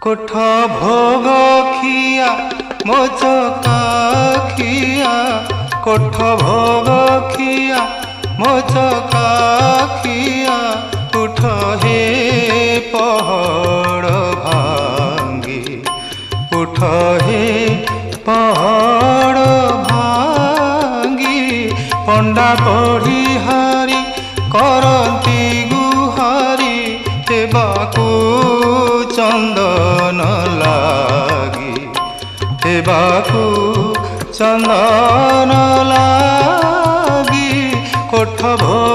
कोठ भोग खिया मोचका खिया कोठ भोग खिया मोचका खिया उठ हे पहाड़ भांगी उठ हे पहाड़ भांगी पंडा पढ़ी हारी करती गुहारी हेबाकू चंदन लागी हेबाकू चंदन लागी कोठ भोग